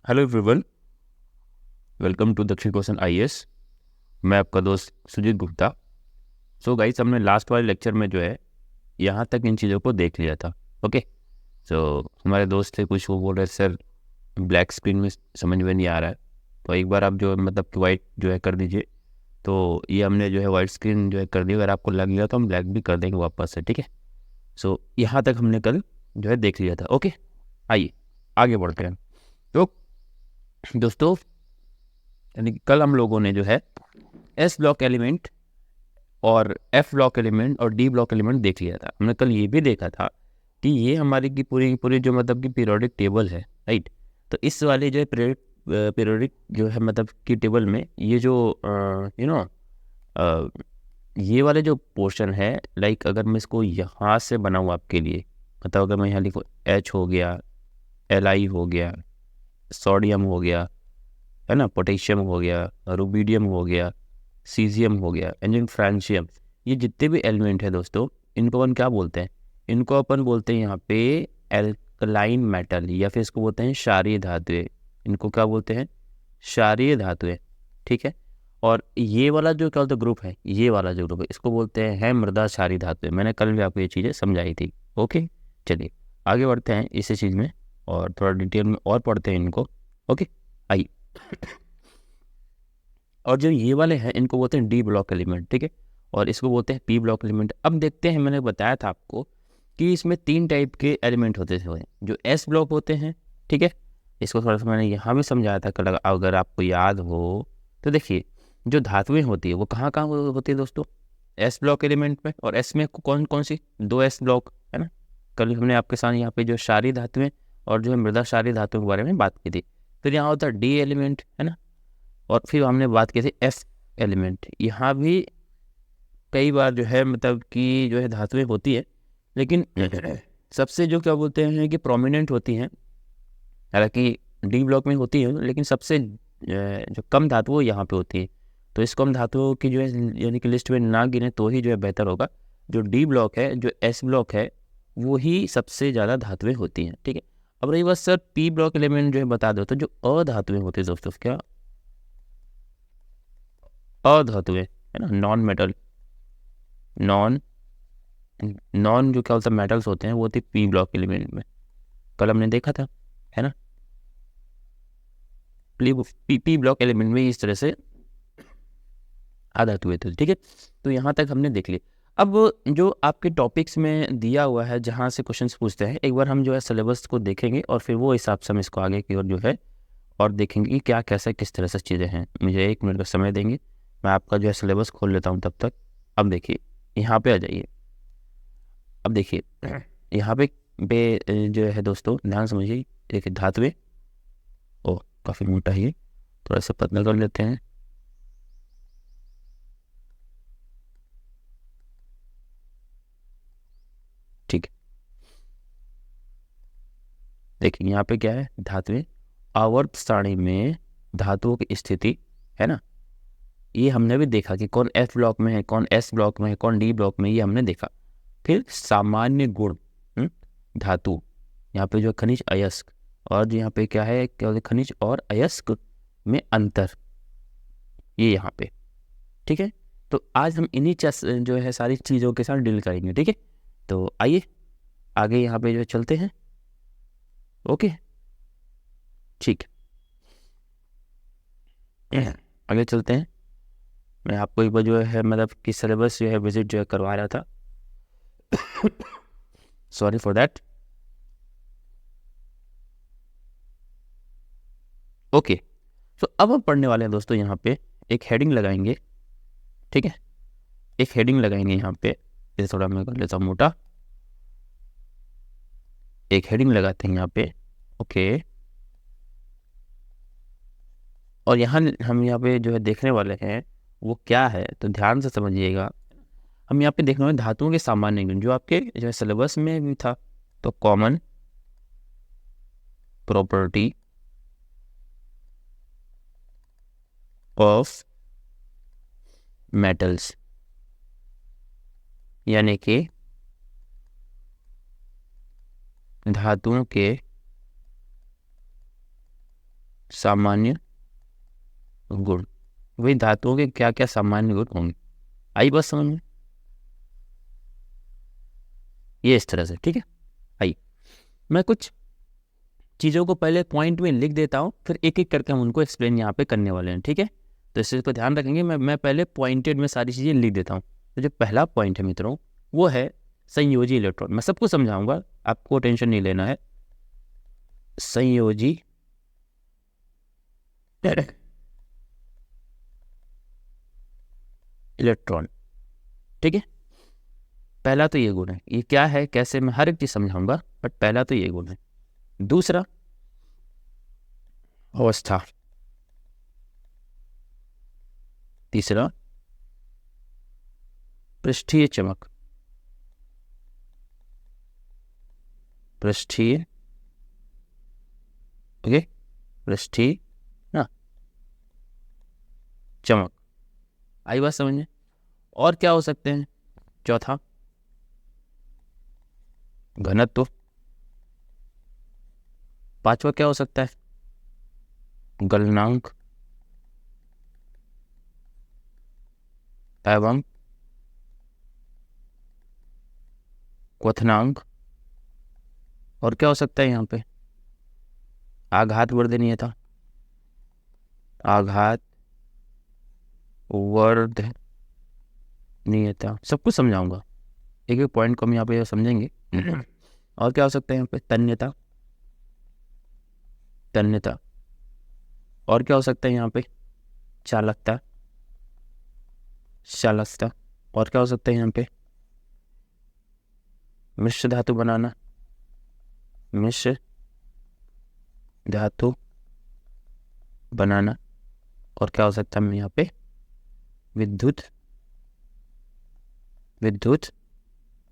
Hello everyone, welcome to दक्षिण question IAS. मैं आपका दोस्त सुजीत गुप्ता। सो गाइस, हमने लास्ट वाले लेक्चर में जो है यहाँ तक इन चीज़ों को देख लिया था। ओके, सो हमारे दोस्त थे कुछ, वो बोल रहे सर ब्लैक स्क्रीन में समझ में नहीं आ रहा है, तो एक बार आप जो मतलब कि वाइट जो है कर दीजिए। तो ये हमने जो है वाइट स्क्रीन जो है कर दी। अगर आपको लग गया तो हम ब्लैक भी कर देंगे वापस से, ठीक है। सो यहाँ तक हमने कल जो है देख लिया था। ओके, आइए आगे बढ़ते हैं। तो दोस्तों, यानी कि कल हम लोगों ने जो है एस ब्लॉक एलिमेंट और एफ ब्लॉक एलिमेंट और डी ब्लॉक एलिमेंट देख लिया था। हमने कल ये भी देखा था कि ये हमारी की पूरी पूरी जो मतलब कि पीरियोडिक टेबल है, राइट। तो इस वाले जो है पीरियोडिक जो है मतलब कि टेबल में ये जो यू नो ये वाले जो पोर्शन है, लाइक अगर मैं इसको यहाँ से बनाऊँ आपके लिए, मतलब अगर मैं यहाँ लिखूँ एच हो गया, Li हो गया, सोडियम हो गया, है ना, पोटेशियम हो गया, रुबीडियम हो गया, सीजियम हो गया, एंड फ्रांशियम, ये जितने भी एलिमेंट है दोस्तों, इनको अपन क्या बोलते हैं? इनको अपन बोलते हैं यहाँ पे एल्कलाइन मेटल, या फिर इसको बोलते हैं क्षारीय धातुएं। इनको क्या बोलते हैं? क्षारीय धातुएं, ठीक है। और ये वाला जो क्या बोलते ग्रुप है, ये वाला जो ग्रुप है, इसको बोलते हैं मृदा क्षारीय धातुएं। मैंने कल भी आपको ये चीज़ें समझाई थी। ओके, चलिए आगे बढ़ते हैं इसी चीज़ में और थोड़ा डिटेल में और पढ़ते हैं इनको। ओके, आइए। और जो ये वाले हैं इनको बोलते हैं डी ब्लॉक एलिमेंट, ठीक है। और इसको बोलते हैं पी ब्लॉक एलिमेंट। अब देखते हैं, मैंने बताया था आपको कि इसमें 3 टाइप के एलिमेंट होते थे, जो एस ब्लॉक होते हैं, ठीक है। इसको थोड़ा सा मैंने यहाँ भी समझाया था कल, अगर आपको याद हो तो। देखिए, जो धातुएं होती है वो कहाँ कहाँ होती है दोस्तों? एस ब्लॉक एलिमेंट में। और एस में कौन कौन सी? 2 एस ब्लॉक, है ना। कल हमने आपके साथ यहाँ पे जो क्षारीय धातुएं और जो है मृदा क्षारीय धातुओं के बारे में बात की थी। फिर यहाँ होता है डी एलिमेंट, है ना। और फिर हमने बात की थी एफ एलिमेंट। यहाँ भी कई बार जो है मतलब कि जो है धातुएं होती है, लेकिन सबसे जो क्या बोलते हैं कि प्रोमिनेंट होती हैं, हालांकि डी ब्लॉक में होती है, लेकिन सबसे जो कम धातु यहाँ पे होती है। तो इस कम धातुओं की जो है यानी कि लिस्ट में ना गिने तो ही जो है बेहतर होगा। जो डी ब्लॉक है, जो एस ब्लॉक है, वो ही सबसे ज़्यादा धातुएं होती हैं, ठीक है। अब रही बात सर पी ब्लॉक एलिमेंट जो है बता दो, तो जो अधातुएं होती है दोस्तों, क्या अधातुएं, है ना, नॉन मेटल, नॉन नॉन जो क्या होता है मेटल्स होते हैं, वो होती पी ब्लॉक एलिमेंट में। कल हमने देखा था, है ना। पी ब्लॉक एलिमेंट में इस तरह से आधातुएं थे, ठीक है। तो यहाँ तक हमने देख ली। अब जो आपके टॉपिक्स में दिया हुआ है, जहाँ से क्वेश्चंस पूछते हैं, एक बार हम जो है सिलेबस को देखेंगे और फिर वो हिसाब से हम इसको आगे की ओर जो है और देखेंगे कि क्या कैसे किस तरह से चीज़ें हैं। मुझे 1 मिनट का समय देंगे, मैं आपका जो है सिलेबस खोल लेता हूँ तब तक। अब देखिए, यहाँ पे आ जाइए। अब देखिए, यहाँ पे जो है दोस्तों, ध्यान समझिए। देखिए धातुएं, ओ काफ़ी मोटा है ये, थोड़ा सा पतला कर लेते हैं। ठीक है, देखिए यहाँ पे क्या है, धातुएं आवर्त सारणी में धातुओं की स्थिति, है ना। ये हमने भी देखा कि कौन एफ ब्लॉक में है, कौन एस ब्लॉक में है, कौन डी ब्लॉक में, ये हमने देखा। फिर सामान्य गुण, धातु, यहाँ पे जो खनिज अयस्क, और जो यहाँ पे क्या है, क्या बोलते हैं, खनिज और अयस्क में अंतर, ये यहाँ पे, ठीक है। तो आज हम इन्हीं जो है सारी चीज़ों के साथ डील करेंगे, ठीक है। तो आइए आगे यहाँ पे जो है चलते हैं। ओके, ठीक है, आगे चलते हैं। मैं आपको एक बार जो है मतलब कि सिलेबस जो है विजिट जो है करवा रहा था। Sorry for that. ओके, तो अब हम पढ़ने वाले हैं दोस्तों, यहाँ पे एक हेडिंग लगाएंगे, ठीक है। एक हेडिंग लगाएंगे यहाँ पे, इसे थोड़ा मैं कर लेता हूँ मोटा। एक हेडिंग लगाते हैं यहाँ पे, ओके। और हम यहाँ पे जो है देखने वाले हैं वो क्या है, तो ध्यान से समझिएगा। हम यहाँ पे देखने वाले धातुओं के सामान्य गुण, जो आपके जो है सिलेबस में भी था। तो कॉमन प्रॉपर्टी ऑफ मेटल्स, यानी कि धातुओं के सामान्य गुण, वही धातुओं के क्या क्या सामान्य गुण होंगे, आई बात समझ में, ये इस तरह से, ठीक है। आई मैं कुछ चीज़ों को पहले पॉइंट में लिख देता हूँ, फिर एक एक करके हम उनको एक्सप्लेन यहाँ पे करने वाले हैं, ठीक है। तो इस चीज़ को ध्यान रखेंगे, मैं पहले पॉइंटेड में सारी चीज़ें लिख देता हूँ। तो जो पहला पॉइंट है मित्रों, वो है संयोजी इलेक्ट्रॉन। मैं सबको समझाऊंगा, आपको टेंशन नहीं लेना है। संयोजी इलेक्ट्रॉन, ठीक है। पहला तो ये गुण है, ये क्या है कैसे, मैं हर एक चीज समझाऊंगा, बट पहला तो ये गुण है। दूसरा अवस्था, तीसरा पृष्ठीय चमक, पृष्ठीय, ओके, पृष्ठीय ना चमक, आई बात समझ। और क्या हो सकते हैं, चौथा घनत्व, पांचवा क्या हो सकता है, गलनांक एवं क्वथनांक, और क्या हो सकता है यहाँ पे, आघात वर्धनीयता, आघात वर्धनीयता, सब कुछ समझाऊंगा, एक एक पॉइंट को हम यहाँ पे समझेंगे। और क्या हो सकता है यहाँ पे, तन्यता, तन्यता, और क्या हो सकता है यहाँ पे, चालकता, चालकता, और क्या हो सकता है यहाँ पे, मिश्र धातु बनाना, मिश्र धातु बनाना, और क्या हो सकता है यहाँ पे, विद्युत, विद्युत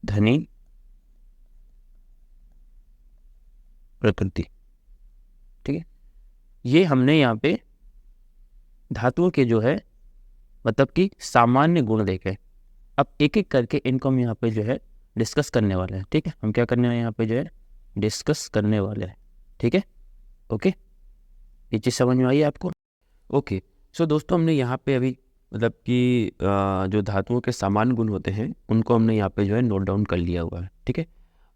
धनी प्रकृति, ठीक है। ये हमने यहाँ पे धातुओं के जो है मतलब कि सामान्य गुण देखे। अब एक एक करके इनको हम यहाँ पे जो है डिस्कस करने वाले हैं, ठीक है। हम क्या करने वाले हैं यहाँ पे जो है डिस्कस करने वाले हैं, ठीक है, ओके। ये चीज़ समझ में आई आपको, ओके। सो दोस्तों हमने यहाँ पे अभी मतलब कि जो धातुओं के सामान्य गुण होते हैं उनको हमने यहाँ पे जो है नोट डाउन कर लिया हुआ है, ठीक है।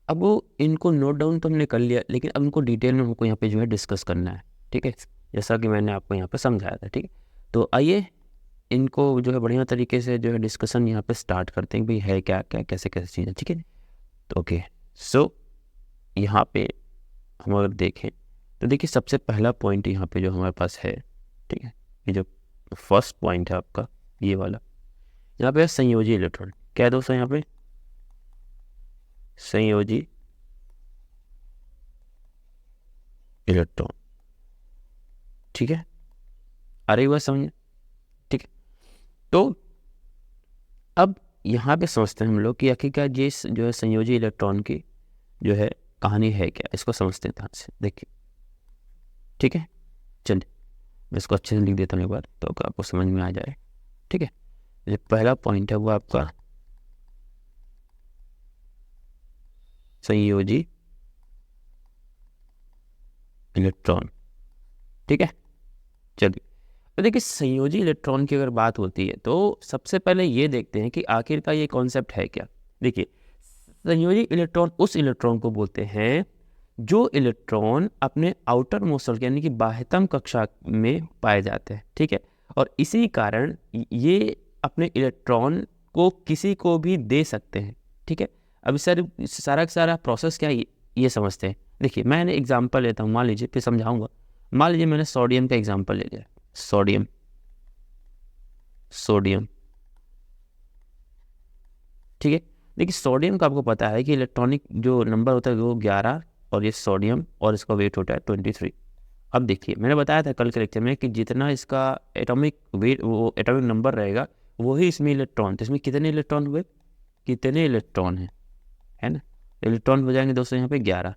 अब वो इनको नोट डाउन तो हमने कर लिया, लेकिन अब उनको डिटेल में हमको यहाँ पे जो है डिस्कस करना है, ठीक है, जैसा कि मैंने आपको यहाँ पे समझाया था, ठीक है। तो आइए इनको जो है बढ़िया तरीके से जो है डिस्कशन यहाँ पे स्टार्ट करते हैं, भाई है क्या क्या कैसे कैसे चीज़ें, ठीक है। तो ओके, सो यहाँ पे हम अगर देखें तो देखिए सबसे पहला पॉइंट यहाँ पे जो हमारे पास है, ठीक है, ये जो फर्स्ट पॉइंट है आपका ये वाला, यहाँ पे है संयोजी इलेक्ट्रॉन। क्या है दोस्तों यहाँ पे, संयोजी इलेक्ट्रॉन, ठीक है, आ रही बात समझ, ठीक है। तो अब यहाँ पे समझते हैं हम लोग कि आखिरकार ये जो है संयोजी इलेक्ट्रॉन की जो है कहानी है क्या, इसको समझते हैं ध्यान से, देखिए, ठीक है। चलिए मैं इसको अच्छे से लिख देता हूँ एक बार तो आपको समझ में आ जाए, ठीक है। जो पहला पॉइंट है वो आपका संयोजी इलेक्ट्रॉन, ठीक है। चलिए तो देखिए संयोजी इलेक्ट्रॉन की अगर बात होती है तो सबसे पहले ये देखते हैं कि आखिर का ये कॉन्सेप्ट है क्या। देखिए संयोजी इलेक्ट्रॉन उस इलेक्ट्रॉन को बोलते हैं जो इलेक्ट्रॉन अपने आउटर मोस्ट यानी कि बाह्यतम कक्षा में पाए जाते हैं, ठीक है। और इसी कारण ये अपने इलेक्ट्रॉन को किसी को भी दे सकते हैं, ठीक है। अब सारा का सारा प्रोसेस क्या है ये समझते हैं। देखिए मैंने एग्जांपल लेता हूँ, मान लीजिए, फिर समझाऊंगा। मान लीजिए मैंने सोडियम का एग्जांपल ले लिया, सोडियम, सोडियम, ठीक है। देखिए सोडियम का आपको पता है कि इलेक्ट्रॉनिक जो नंबर होता है वो 11 और ये सोडियम और इसका वेट होता है 23। अब देखिए मैंने बताया था कल के लेक्चर में कि जितना इसका एटॉमिक वेट वो एटॉमिक नंबर रहेगा वही इसमें इलेक्ट्रॉन, तो इसमें कितने इलेक्ट्रॉन हुए, कितने इलेक्ट्रॉन है ना। इलेक्ट्रॉन हो जाएंगे दोस्तों यहाँ पे 11,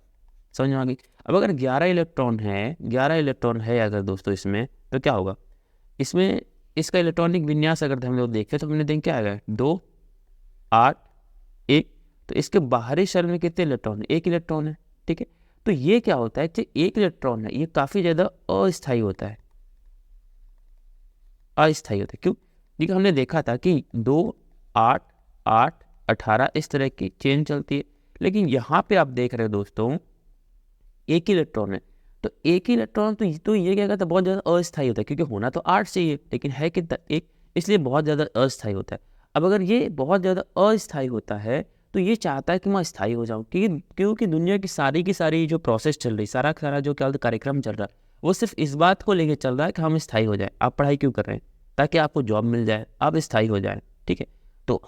समझ में आ गई। अब अगर 11 इलेक्ट्रॉन है, 11 इलेक्ट्रॉन है अगर दोस्तों इसमें, तो क्या होगा, इसमें इसका इलेक्ट्रॉनिक विन्यास अगर हम लोग देखें तो हमने देखें क्या आएगा, 2, 8, 1। तो इसके बाहरी शेल में कितने इलेक्ट्रॉन है, 1 इलेक्ट्रॉन है, ठीक है। तो ये क्या होता है कि एक इलेक्ट्रॉन है ये काफ़ी ज़्यादा अस्थायी होता है, अस्थायी होता है। क्यों? क्योंकि हमने देखा था कि 2, 8, 8, 18 इस तरह की चेन चलती है, लेकिन यहाँ पे आप देख रहे हो दोस्तों एक ही इलेक्ट्रॉन है। तो एक ही इलेक्ट्रॉन तो ये क्या कहता है बहुत ज़्यादा अस्थायी होता है, क्योंकि होना तो 8 चाहिए लेकिन है कितना, एक, इसलिए बहुत ज़्यादा अस्थायी होता है। अब अगर ये बहुत ज़्यादा अस्थायी होता है तो ये चाहता है कि मैं स्थायी हो जाऊँ, क्योंकि दुनिया की सारी जो प्रोसेस चल रही, सारा का सारा जो क्या कार्यक्रम चल रहा है, वो सिर्फ इस बात को लेकर चल रहा है कि हम स्थायी हो जाए। आप पढ़ाई क्यों कर रहे हैं? ताकि आपको जॉब मिल जाए, आप स्थायी हो जाए, ठीक है। तो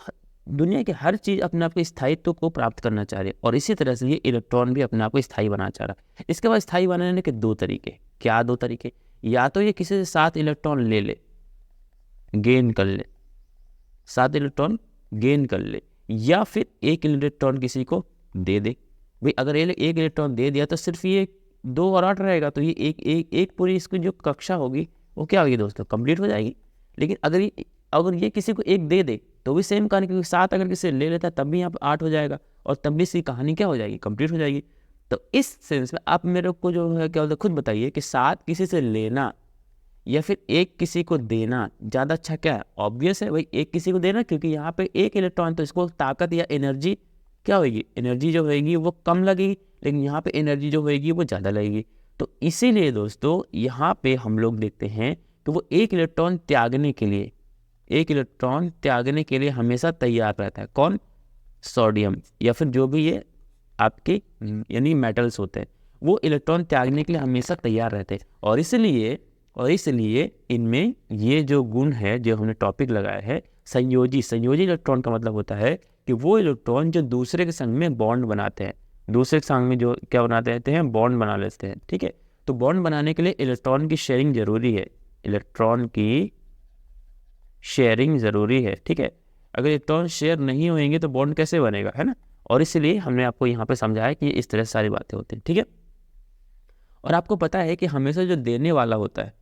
दुनिया की हर चीज़ अपने आप के स्थायित्व को प्राप्त करना चाह रही है, और इसी तरह से ये इलेक्ट्रॉन भी अपने आप को स्थायी बनाना चाह रहा है। इसके बाद स्थायी बनाने के 2 तरीके, क्या 2 तरीके? या तो ये किसी से 7 इलेक्ट्रॉन ले ले, गेन कर ले, 7 इलेक्ट्रॉन गेन कर ले, या फिर 1 इलेक्ट्रॉन किसी को दे दे। भाई अगर ये 1 इलेक्ट्रॉन दे दिया तो सिर्फ ये 2 और 8 रहेगा, तो ये एक पूरी इसकी जो कक्षा होगी वो क्या होगी दोस्तों, कंप्लीट हो जाएगी। लेकिन अगर ये किसी को 1 दे दे तो भी सेम कहानी, क्योंकि 7 अगर किसी ले लेता है तब भी यहाँ पर 8 हो जाएगा, और तब भी इसकी कहानी क्या हो जाएगी, कंप्लीट हो जाएगी। तो इस सेंस में आप मेरे को जो है क्या होता है खुद बताइए कि 7 किसी से लेना या फिर 1 किसी को देना ज़्यादा अच्छा क्या है? ऑब्वियस है भाई 1 किसी को देना, क्योंकि यहाँ पे 1 इलेक्ट्रॉन तो इसको ताकत या एनर्जी क्या होगी, एनर्जी जो होगी वो कम लगेगी, लेकिन यहाँ पे एनर्जी जो होगी वो ज़्यादा लगेगी। तो इसीलिए दोस्तों यहाँ पे हम लोग देखते हैं कि वो 1 इलेक्ट्रॉन त्यागने के लिए, 1 इलेक्ट्रॉन त्यागने के लिए हमेशा तैयार रहता है। कौन? सोडियम, या फिर जो भी ये आपके यानी मेटल्स होते हैं, वो इलेक्ट्रॉन त्यागने के लिए हमेशा तैयार रहते हैं। और इसलिए इनमें ये जो गुण है जो हमने टॉपिक लगाया है, संयोजी इलेक्ट्रॉन का मतलब होता है कि वो इलेक्ट्रॉन जो दूसरे के संग में बॉन्ड बनाते हैं, दूसरे के संग में जो क्या बनाते रहते हैं, बॉन्ड बना लेते हैं, ठीक है। तो बॉन्ड बनाने के लिए इलेक्ट्रॉन की शेयरिंग जरूरी है, इलेक्ट्रॉन की शेयरिंग ज़रूरी है, ठीक है। अगर इलेक्ट्रॉन शेयर नहीं होंगे तो बॉन्ड कैसे बनेगा, है ना। और इसलिए हमने आपको यहाँ पे समझाया कि इस तरह से सारी बातें होती हैं, ठीक है। और आपको पता है कि हमेशा जो देने वाला होता है,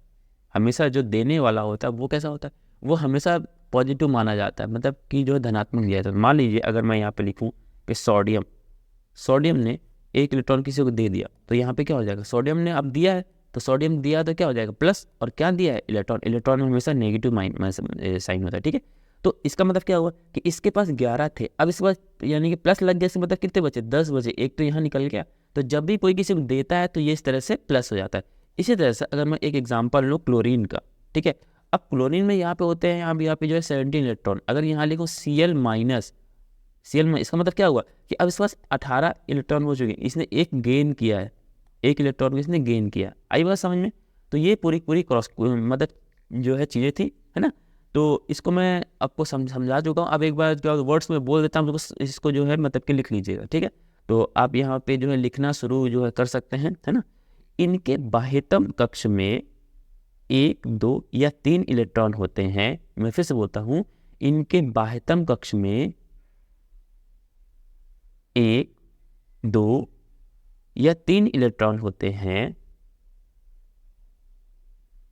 वो कैसा होता है, वो हमेशा पॉजिटिव माना जाता है, मतलब कि जो धनात्मक दिया जाता है। मान लीजिए अगर मैं यहाँ पे लिखूँ कि सोडियम ने 1 इलेक्ट्रॉन किसी को दे दिया, तो यहाँ पे क्या हो जाएगा, सोडियम ने अब दिया है, तो सोडियम दिया तो क्या हो जाएगा, प्लस, और क्या दिया है, इलेक्ट्रॉन में हमेशा नेगेटिव साइन होता है, ठीक है। तो इसका मतलब क्या हुआ कि इसके पास 11 थे, अब इसके पास यानी कि प्लस लग गया, इसका मतलब कितने बचे, 10 बचे, एक तो यहाँ निकल गया। तो जब भी कोई किसी को देता है तो ये इस तरह से प्लस हो जाता है। इसी तरह से अगर मैं एक एग्जाम्पल लूँ क्लोरीन का, ठीक है। अब क्लोरीन में यहाँ पे होते हैं, यहाँ पे जो है 17 इलेक्ट्रॉन, अगर यहाँ लिखूँ Cl माइनस, इसका मतलब क्या हुआ कि अब इसके पास 18 इलेक्ट्रॉन हो चुके हैं, इसने एक गेन किया है, 1 इलेक्ट्रॉन को इसने गेन किया। आई बात समझ में? तो ये पूरी क्रॉस मतलब जो है चीज़ें थी, है ना। तो इसको मैं आपको समझा चुका हूँ। अब एक बार जो वर्ड्स में बोल देता हूँ, तो इसको जो है मतलब कि लिख लीजिएगा, ठीक है। तो आप यहाँ पे जो है लिखना शुरू जो है कर सकते हैं, है ना। इनके बाह्यतम कक्ष में 1, 2 या 3 इलेक्ट्रॉन होते हैं। मैं फिर से बोलता हूँ, इनके बाह्यतम कक्ष में 1, 2 या 3 इलेक्ट्रॉन होते हैं,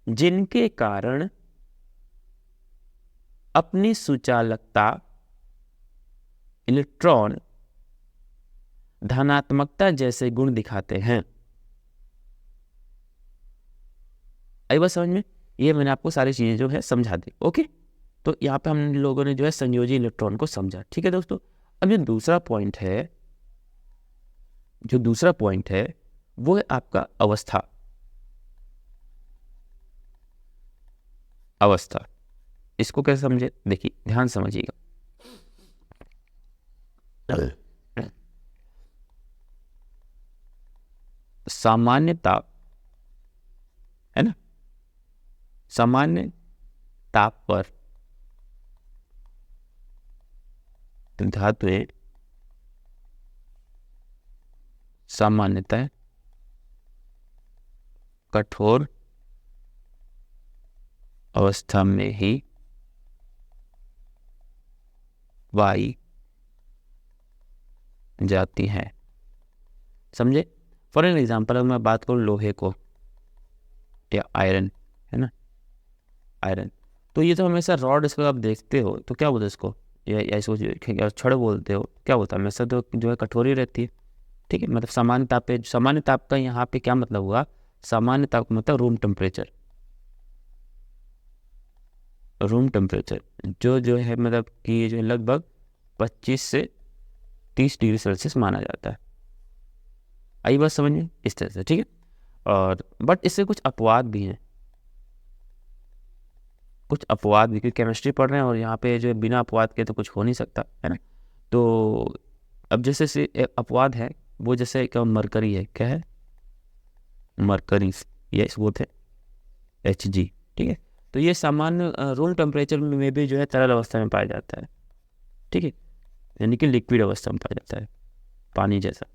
जिनके कारण अपनी सुचालकता इलेक्ट्रॉन धनात्मकता जैसे गुण दिखाते हैं। आई बात समझ में? ये मैंने आपको सारी चीजें जो है समझा दी, ओके। तो यहाँ पे हम लोगों ने जो है संयोजी इलेक्ट्रॉन को समझा, ठीक है दोस्तों। अब जो दूसरा पॉइंट है वो है आपका अवस्था। इसको कैसे समझे, देखिए ध्यान समझिएगा। सामान्य ताप, है ना, सामान्य ताप पर धातुएं सामान्यतः कठोर अवस्था में ही पाई जाती हैं। समझे? फॉर एन एग्जाम्पल अगर मैं बात करूँ लोहे को या आयरन, है ना, आयरन, तो ये तो हमेशा रॉड, इसको आप देखते हो तो क्या बोलते हैं इसको, या इसको छड़ बोलते हो, क्या बोलता है, हमेशा तो जो है कठोर ही रहती है, ठीक है, मतलब सामान्य ताप पे, सामान्य ताप का यहाँ पे क्या मतलब हुआ, सामान्य ताप मतलब रूम टेम्परेचर, रूम टेम्परेचर जो है मतलब कि जो लगभग 25 से 30 डिग्री सेल्सियस माना जाता है। आई बात समझ में, इस तरह से, ठीक है। और बट इससे कुछ अपवाद भी हैं, कुछ अपवाद भी, क्योंकि केमिस्ट्री पढ़ रहे हैं और यहाँ पे जो बिना अपवाद के तो कुछ हो नहीं सकता है ना। तो अब जैसे से अपवाद है वो, जैसे क्या मरकरी है, क्या है मरकरी, ये वो थे Hg, ठीक है। तो ये सामान्य रूम टेम्परेचर में भी जो है तरल अवस्था में पाया जाता है, ठीक है, यानी कि लिक्विड अवस्था में पाया जाता है, पानी जैसा,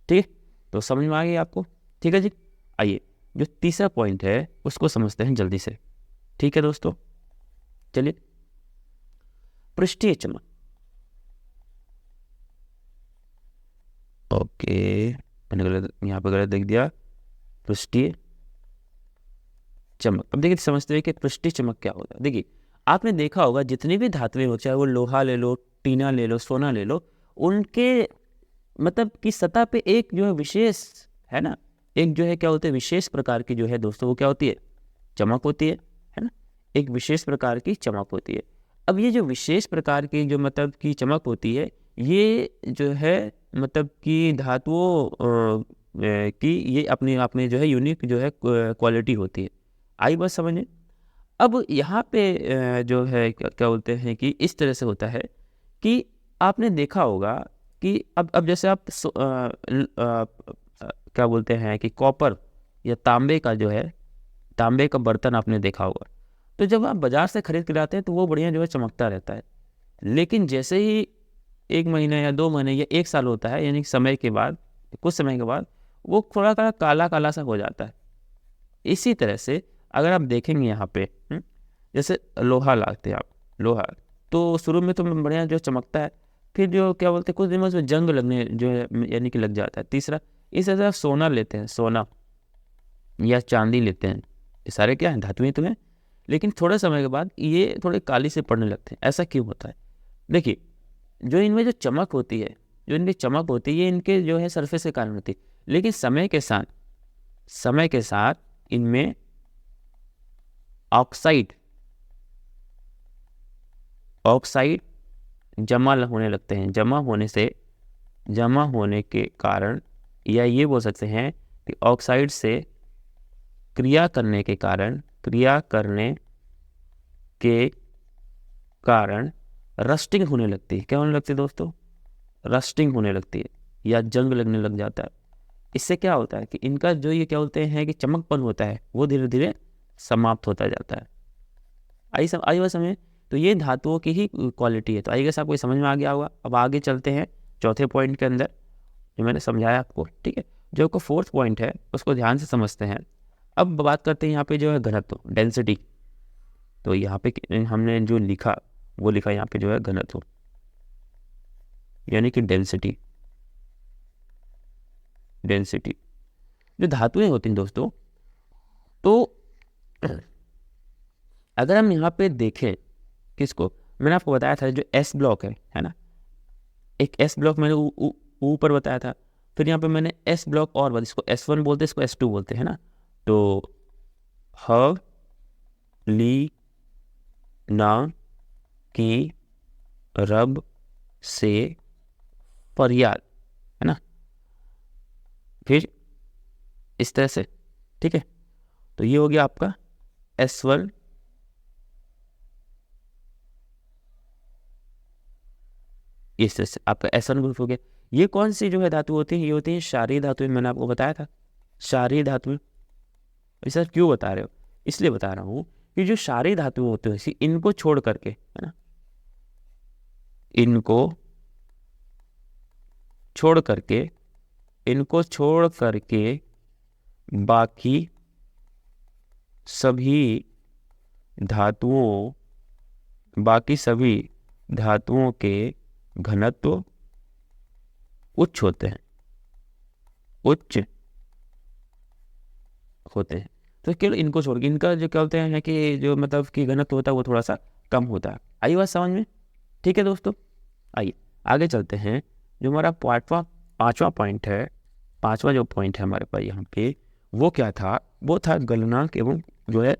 ठीक है। तो समझ में आ गई आपको, ठीक है जी। आइए जो तीसरा पॉइंट है उसको समझते हैं जल्दी से, ठीक है दोस्तों। चलिए, पृष्ठीय चमक, ओके, मैंने गलत यहाँ पे गलत देख दिया, पृष्ठीय चमक। अब देखिए समझते हैं कि पृष्ठीय चमक क्या होता है। देखिए आपने देखा होगा जितनी भी धातुएं हो, चाहे वो लोहा ले लो, टीना ले लो, सोना ले लो, उनके मतलब की सतह पे एक जो है विशेष, है ना, एक जो है क्या होते हैं विशेष प्रकार की जो है दोस्तों, वो क्या होती है, चमक होती है ना, एक विशेष प्रकार की चमक होती है। अब ये जो विशेष प्रकार की जो मतलब की चमक होती है, ये जो है मतलब कि धातुओं की ये अपने आप में जो है यूनिक जो है क्वालिटी होती है। आई बात समझ में। अब यहाँ पे जो है क्या बोलते हैं कि इस तरह से होता है कि आपने देखा होगा कि अब जैसे आप क्या बोलते हैं कि कॉपर या तांबे का जो है, तांबे का बर्तन आपने देखा होगा, तो जब आप बाजार से खरीद के लाते हैं तो वो बढ़िया जो है चमकता रहता है। लेकिन जैसे ही 1 महीने या 2 महीने या 1 साल होता है, यानी समय के बाद, कुछ समय के बाद वो थोड़ा काला काला सा हो जाता है। इसी तरह से अगर आप देखेंगे यहाँ पे, जैसे लोहा लाते हैं आप, लोहा तो शुरू में तो बढ़िया जो चमकता है, फिर जो क्या बोलते हैं कुछ दिनों में जंग लगने जो है यानी कि लग जाता है। तीसरा, इस तरह से आप सोना लेते हैं, सोना या चांदी लेते हैं, ये सारे क्या हैं, धातुएं तो हैं, लेकिन थोड़े समय के बाद ये थोड़े काली से पड़ने लगते हैं। ऐसा क्यों होता है? देखिए जो इनमें जो चमक होती है, जो इनकी चमक होती है, ये इनके जो है सरफेस के कारण होती है, लेकिन समय के साथ इनमें ऑक्साइड जमा होने लगते हैं। जमा होने के कारण, या ये बोल सकते हैं कि ऑक्साइड से क्रिया करने के कारण रस्टिंग होने लगती है। क्या होने लगती है दोस्तों? रस्टिंग होने लगती है या जंग लगने लग जाता है। इससे क्या होता है कि इनका जो ये क्या बोलते हैं कि चमकपन होता है वो धीरे धीरे समाप्त होता जाता है। आई बात समझ। तो ये धातुओं की ही क्वालिटी है। तो आई गेस आपको समझ में आ गया होगा। अब आगे चलते हैं चौथे पॉइंट के अंदर जो मैंने समझाया आपको, ठीक है। जो आपको फोर्थ पॉइंट है उसको ध्यान से समझते हैं। अब बात करते हैं यहाँ पे जो है घनत्व, डेंसिटी। तो यहाँ पे हमने जो लिखा वो लिखा यहाँ पे जो है घनत्व, यानी कि डेंसिटी। जो धातुएं होती हैं दोस्तों, तो अगर हम यहाँ पे देखें किसको, मैंने आपको बताया था जो एस ब्लॉक है ना, एक एस ब्लॉक मैंने ऊपर बताया था। फिर यहाँ पे मैंने एस ब्लॉक और इसको S1 बोलते हैं, इसको S2 बोलते हैं ना। तो ह ली ना की रब से फरियाद, है ना, फिर इस तरह से, ठीक है। तो ये हो गया आपका S1, इस तरह से आपका S1 ग्रुप हो गया। ये कौन सी जो है धातु होती है? ये होती है क्षारीय धातु। मैंने आपको बताया था क्षारीय धातु। सर क्यों बता रहे हो? इसलिए बता रहा हूँ कि जो क्षारीय धातु होते हैं इनको छोड़ करके, है ना, इनको छोड़ करके बाकी सभी धातुओं के घनत्व उच्च होते हैं। तो केवल इनको छोड़ के इनका जो क्या होते हैं कि जो मतलब कि घनत्व होता है वो थोड़ा सा कम होता है। आई बात समझ में? ठीक है दोस्तों, आइए आगे चलते हैं। जो हमारा पांचवा पॉइंट है, पांचवा जो पॉइंट है हमारे पास यहाँ पे, वो क्या था? वो था गलनांक एवं जो है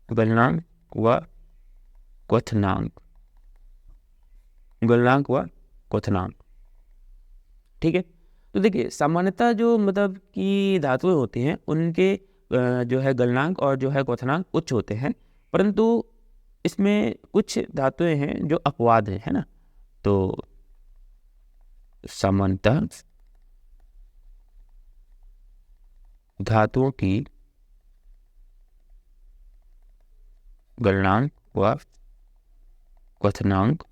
गलनांक व क्वथनांक, गलनांक व क्वथनांक। ठीक है, तो देखिए सामान्यतः जो मतलब कि धातुएं होती हैं उनके जो है गलनांक और जो है क्वथनांक उच्च होते हैं, परंतु इसमें कुछ धातुएं हैं जो अपवाद हैं, है ना। तो सामान्यतः धातुओं की गलनांक व क्वथनांक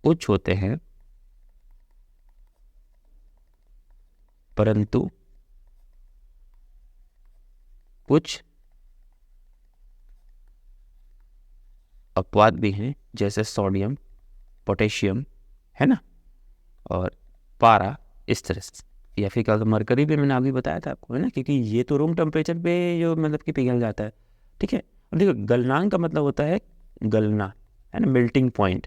उच्च होते हैं, परंतु कुछ अपवाद भी हैं, जैसे सोडियम, पोटेशियम, है ना, और पारा, इस तरह से। या फिर क्या मरकरी भी मैंने अभी बताया था आपको, है ना, क्योंकि ये तो रूम टेम्परेचर पे जो मतलब कि पिघल जाता है। ठीक है, अब देखो गलनांक का मतलब होता है गलना, है ना, मेल्टिंग पॉइंट,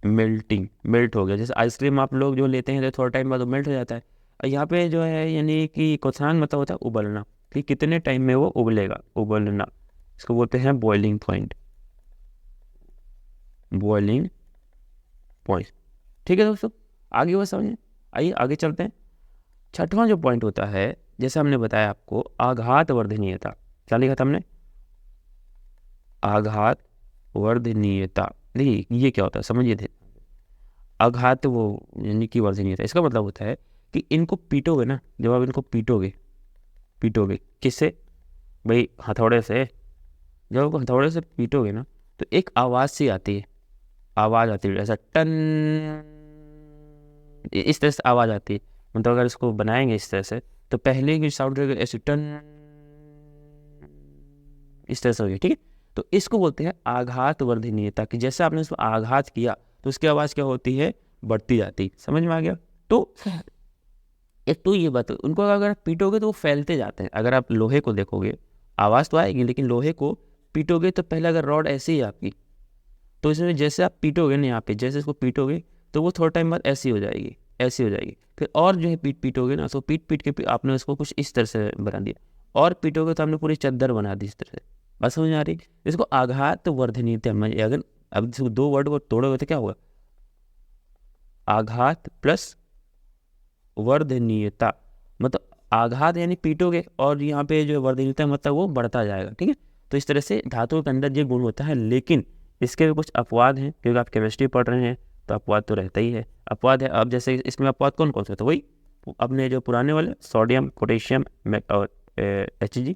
मेल्ट हो गया। जैसे आइसक्रीम आप लोग जो लेते हैं तो थोड़ा टाइम बाद वो मेल्ट हो जाता है, और यहाँ पे जो है यानी कि क्वथनांक मतलब होता है उबलना, कि कितने टाइम में वो उबलेगा, उबलना, इसको बोलते हैं बॉइलिंग पॉइंट, बॉइलिंग पॉइंट। ठीक है दोस्तों, आगे वो समझें, आइए आगे चलते हैं। छठवां जो पॉइंट होता है, जैसे हमने बताया आपको, आघात वर्धनीयता। क्या लिखा था हमने? आघात वर्धनीयता। देखिए ये क्या होता है, समझिए थे। आघात वो यानी कि वर्धनीयता, इसका मतलब होता है कि इनको पीटोगे ना, जब आप इनको पीटोगे, पीटोगे किससे भाई? हथौड़े से। जब आप हथौड़े से पीटोगे ना तो एक आवाज़ सी आती है, आवाज़ आती है ऐसा टन, इस तरह से आवाज़ आती है। मतलब अगर इसको बनाएंगे इस तरह से तो पहले की साउंड ऐसे टन, इस तरह से होगी। ठीक है, तो इसको बोलते हैं आघात वर्धनीयता, कि जैसे आपने इसको आघात किया तो उसकी आवाज़ क्या होती है? बढ़ती जाती। समझ में आ गया? तो एक तो ये बात, उनको अगर आप पीटोगे तो वो फैलते जाते हैं। अगर आप लोहे को देखोगे आवाज़ तो आएगी, लेकिन लोहे को पीटोगे तो पहले अगर रॉड ऐसी है आपकी, तो इसमें जैसे आप पीटोगे ना, यहाँ पे जैसे इसको पीटोगे तो वो थोड़ा टाइम बाद ऐसी हो जाएगी, ऐसी हो जाएगी। फिर और जो है पीटोगे ना, तो पीट के आपने उसको कुछ इस तरह से बना दिया, और पीटोगे तो आपने पूरी चद्दर बना दी इस तरह से। बात समझ में आ रही? इसको आघात वर्धनीयता। अगर अब इसको दो वर्ड को तोड़ोगे तो क्या होगा? आघात प्लस वर्धनीयता, मतलब आघात यानी पीटोगे, और यहाँ पे जो वर्धनीयता मतलब वो बढ़ता जाएगा। ठीक है, तो इस तरह से धातुओं के अंदर ये गुण होता है, लेकिन इसके भी कुछ अपवाद हैं, क्योंकि आप केमिस्ट्री पढ़ रहे हैं तो अपवाद तो रहता ही है। अपवाद है, अब जैसे इसमें अपवाद कौन कौन से होते हैं? वही अपने जो पुराने वाले सोडियम, पोटेशियम और Hg,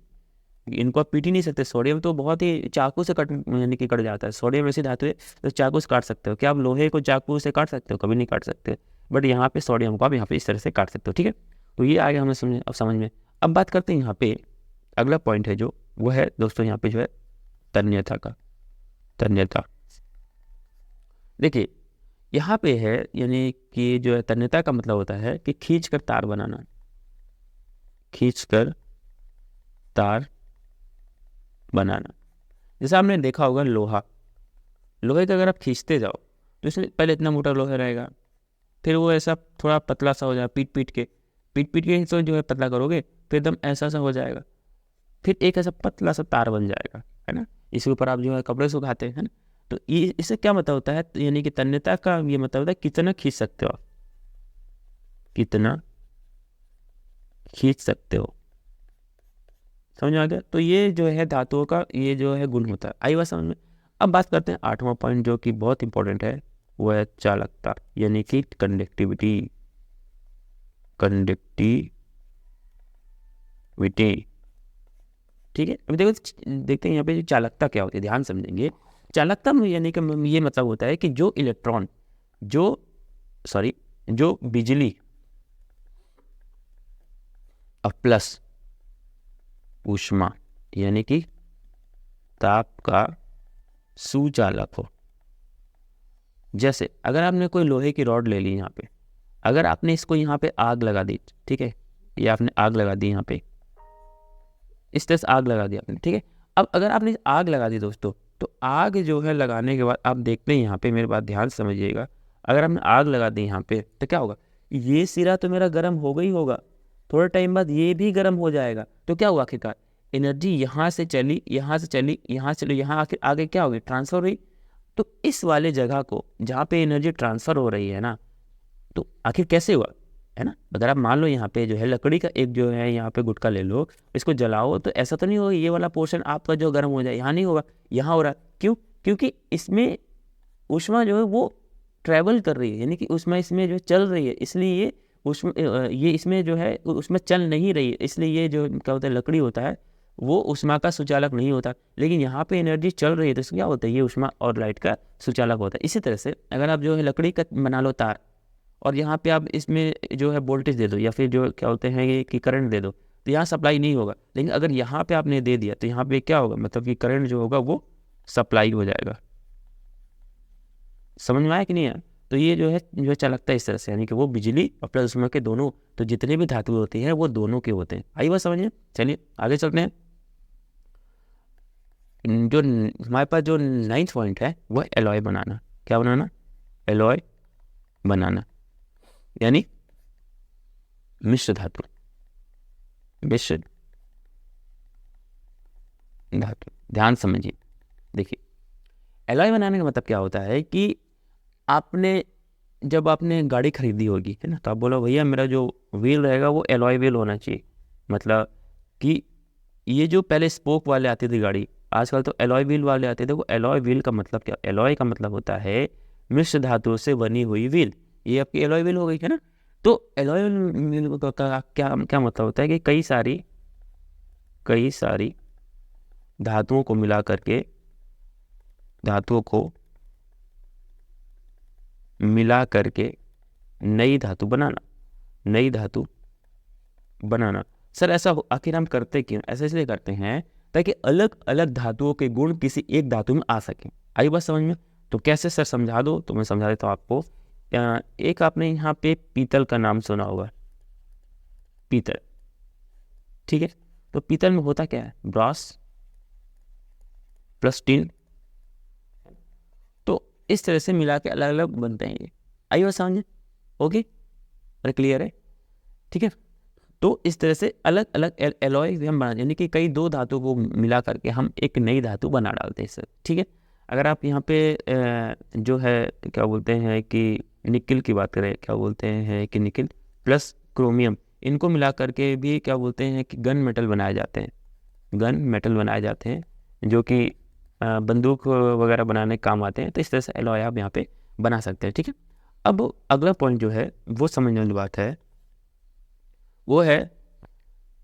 इनको आप पीट ही नहीं सकते। सोडियम तो बहुत ही चाकू से कट यानी कि कट जाता है। सोडियम ऐसी धातु है तो चाकू से काट सकते हो। क्या आप लोहे को चाकू से काट सकते हो? कभी नहीं काट सकते। बट यहाँ पे सोडियम को आप यहाँ पे इस तरह से काट सकते हो। ठीक है, तो ये आगे हमें समझ, अब समझ में। अब बात करते हैं यहाँ पे अगला पॉइंट है जो वो है दोस्तों यहाँ पे जो है तन्यता का। तन्यता देखिए यहाँ पे है, यानी कि जो है तन्यता का मतलब होता है कि खींच कर तार बनाना, खींच कर तार बनाना। जैसे आपने देखा होगा लोहा, लोहे का अगर आप खींचते जाओ तो इसमें पहले इतना मोटा लोहा रहेगा, फिर वो ऐसा थोड़ा पतला सा हो जाएगा, पीट पीट के तो जो है पतला करोगे फिर एकदम ऐसा सा हो जाएगा, फिर एक ऐसा पतला सा तार बन जाएगा, है ना। इसके ऊपर आप जो है कपड़े सुखाते हैं ना। तो ये इससे क्या मतलब होता है? तो यानी कि तन्यता का ये मतलब होता है कितना खींच सकते हो आप, कितना खींच सकते हो। समझ में आ गया? तो ये जो है धातुओं का ये जो है गुण होता है। आई बात समझ में? अब बात करते हैं आठवां पॉइंट जो कि बहुत इंपॉर्टेंट है, वो है चालकता, यानी कि कंडक्टिविटी। कंडक्टिविटी, ठीक है। अभी देखो देखते हैं यहाँ पे जो चालकता क्या होती है, ध्यान समझेंगे। चालकता में यानी कि ये मतलब होता है कि जो इलेक्ट्रॉन, जो बिजली और प्लस ऊष्मा यानी कि ताप का सुचालक हो। जैसे अगर आपने कोई लोहे की रॉड ले ली यहाँ पे, अगर आपने इसको यहाँ पे आग लगा दी, ठीक है, ये आपने आग लगा दी यहाँ पे, इस तरह से आग लगा दी आपने, ठीक है। अब अगर आपने आग लगा दी दोस्तों, तो आग जो है लगाने के बाद आप देखते हैं यहाँ पे, मेरे बात ध्यान समझिएगा, अगर हमने आग लगा दी यहाँ पे तो क्या होगा, ये सिरा तो मेरा गर्म होगा ही होगा, थोड़ा टाइम बाद ये भी गर्म हो जाएगा। तो क्या हुआ, आखिरकार एनर्जी यहाँ से चली, यहाँ से चली, यहाँ से चली, यहाँ आखिर आगे क्या होगी, ट्रांसफर हुई। तो इस वाले जगह को जहाँ पे एनर्जी ट्रांसफर हो रही है ना, तो आखिर कैसे हुआ, है ना। अगर आप मान लो यहाँ पे जो है लकड़ी का एक जो है यहाँ पे गुटका ले लो, इसको जलाओ, तो ऐसा तो नहीं होगा ये वाला पोर्शन आपका जो गर्म हो जाए, यहाँ नहीं होगा, यहाँ हो रहा है। क्यों, क्योंकि इसमें ऊष्मा जो है वो ट्रैवल कर रही है, यानी कि ऊष्मा इसमें जो चल रही है, इसलिए ये ऊष्मा ये इसमें जो है उसमें चल नहीं रही है, इसलिए ये जो क्या होता है लकड़ी होता है वो ऊष्मा का सुचालक नहीं होता। लेकिन यहाँ पे एनर्जी चल रही है तो क्या होता है, ये ऊष्मा और लाइट का सुचालक होता है। इसी तरह से अगर आप जो है लकड़ी का बना लो तार, और यहाँ पे आप इसमें जो है वोल्टेज दे दो या फिर जो क्या होते हैं ये कि करंट दे दो, तो यहाँ सप्लाई नहीं होगा। लेकिन अगर यहाँ पे आपने दे दिया तो यहाँ पे क्या होगा, मतलब कि करंट जो होगा वो सप्लाई हो जाएगा। समझ में आया कि नहीं है। तो ये जो है चलकता है इस तरह से, यानी कि वो बिजली और प्लस ऊष्मा के दोनों, तो जितने भी धातु होती हैं वो दोनों के होते हैं। आई बात समझिए। चलिए आगे चलते हैं। जो हमारे पास जो 9th पॉइंट है वो एलॉय बनाना। क्या बनाना, एलॉय बनाना, यानी मिश्र धातु, मिश्र धातु। ध्यान समझिए, देखिए एलॉय बनाने का मतलब क्या होता है कि जब आपने गाड़ी खरीदी होगी, है ना, तो आप बोलो भैया मेरा जो व्हील रहेगा वो एलॉय व्हील होना चाहिए। मतलब कि ये जो पहले स्पोक वाले आते थे गाड़ी, आजकल तो एलॉय व्हील वाले आते थे। वो एलॉय व्हील का मतलब क्या, एलॉय का मतलब होता है मिश्र धातुओं से बनी हुई व्हील। ये आपकी एलॉय व्हील हो गई, है ना। तो एलॉय व्हील का क्या क्या मतलब होता है कि कई सारी धातुओं को मिला करके, धातुओं को मिला करके नई धातु बनाना, नई धातु बनाना। सर ऐसा आखिर हम करते क्यों, ऐसा इसलिए करते हैं ताकि अलग अलग धातुओं के गुण किसी एक धातु में आ सकें। आई बात समझ में। तो कैसे सर समझा दो, तो मैं समझा देता हूँ आपको। एक आपने यहाँ पे पीतल का नाम सुना होगा, पीतल, ठीक है। तो पीतल में होता क्या है, ब्रास प्लस टिन। तो इस तरह से मिला के अलग अलग बनते हैं ये। आई बात समझ, ओके, अरे क्लियर है, ठीक है। तो इस तरह से अलग अलग एलॉय हम बना, यानी कि कई दो धातु को मिला करके हम एक नई धातु बना डालते हैं सर, ठीक है। अगर आप यहाँ पे जो है क्या बोलते हैं कि निकिल की बात करें, क्या बोलते हैं कि निकिल प्लस क्रोमियम, इनको मिला करके भी क्या बोलते हैं कि गन मेटल बनाए जाते हैं, गन मेटल बनाए जाते हैं, जो कि बंदूक वगैरह बनाने के काम आते हैं। तो इस तरह से एलॉय आप यहाँ पे बना सकते हैं, ठीक है। अब अगला पॉइंट जो है वो समझने वाली बात है, वो है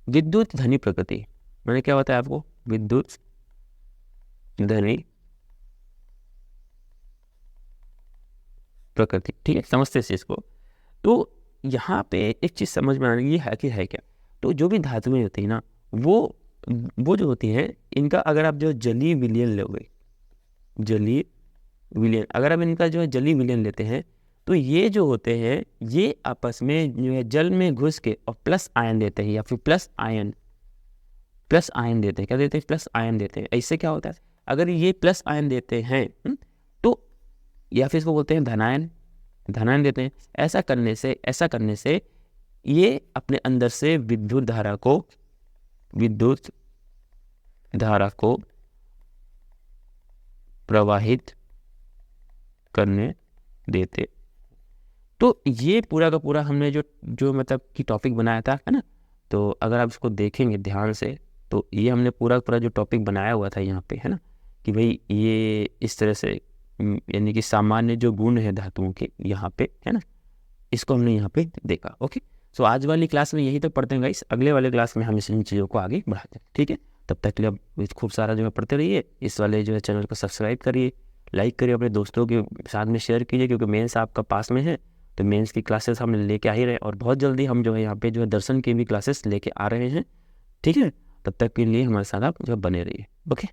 विद्युत धनी प्रकृति। मैंने क्या बताया आपको, विद्युत धनी प्रकृति, ठीक है, समझते हैं इस चीज़ को। तो यहाँ पे एक चीज़ समझ में आने की है कि है क्या, तो जो भी धातुएं होती है ना, वो जो होती हैं, इनका अगर आप जो जलीय विलयन लोगे, जलीय विलयन, अगर आप इनका जो है जलीय विलयन लेते हैं, तो ये जो होते हैं ये आपस में जो है जल में घुस के और प्लस आयन देते हैं, या फिर प्लस आयन देते हैं। क्या देते हैं, प्लस आयन देते हैं। इससे क्या होता है, अगर ये प्लस आयन देते हैं तो, या फिर इसको बोलते हैं धनायन देते हैं। ऐसा करने से ये अपने अंदर से विद्युत धारा को प्रवाहित करने देते। तो ये पूरा का पूरा हमने जो मतलब कि टॉपिक बनाया था, है ना। तो अगर आप इसको देखेंगे ध्यान से, तो ये हमने पूरा जो टॉपिक बनाया हुआ था यहाँ पे, है ना, कि भाई ये इस तरह से, यानी कि सामान्य जो गुण है धातुओं के यहाँ पे, है ना, इसको हमने यहाँ पे देखा। ओके, सो आज वाली क्लास में यही तो पढ़ते हैं गाइस, अगले वाले क्लास में हम इन चीज़ों को आगे बढ़ाते हैं, ठीक है। तब तक के लिए आप खूब सारा जो है पढ़ते रहिए। इस वाले जो है चैनल को सब्सक्राइब करिए, लाइक करिए, अपने दोस्तों के साथ में शेयर कीजिए, क्योंकि मेंस आपका पास में है, तो मेंस की क्लासेस हम लेके आ ही रहे हैं, और बहुत जल्दी हम जो है यहाँ पे जो है दर्शन की भी क्लासेस लेके आ रहे हैं, ठीक है। तब तक के लिए हमारे साथ आप जो बने रहिए, ओके।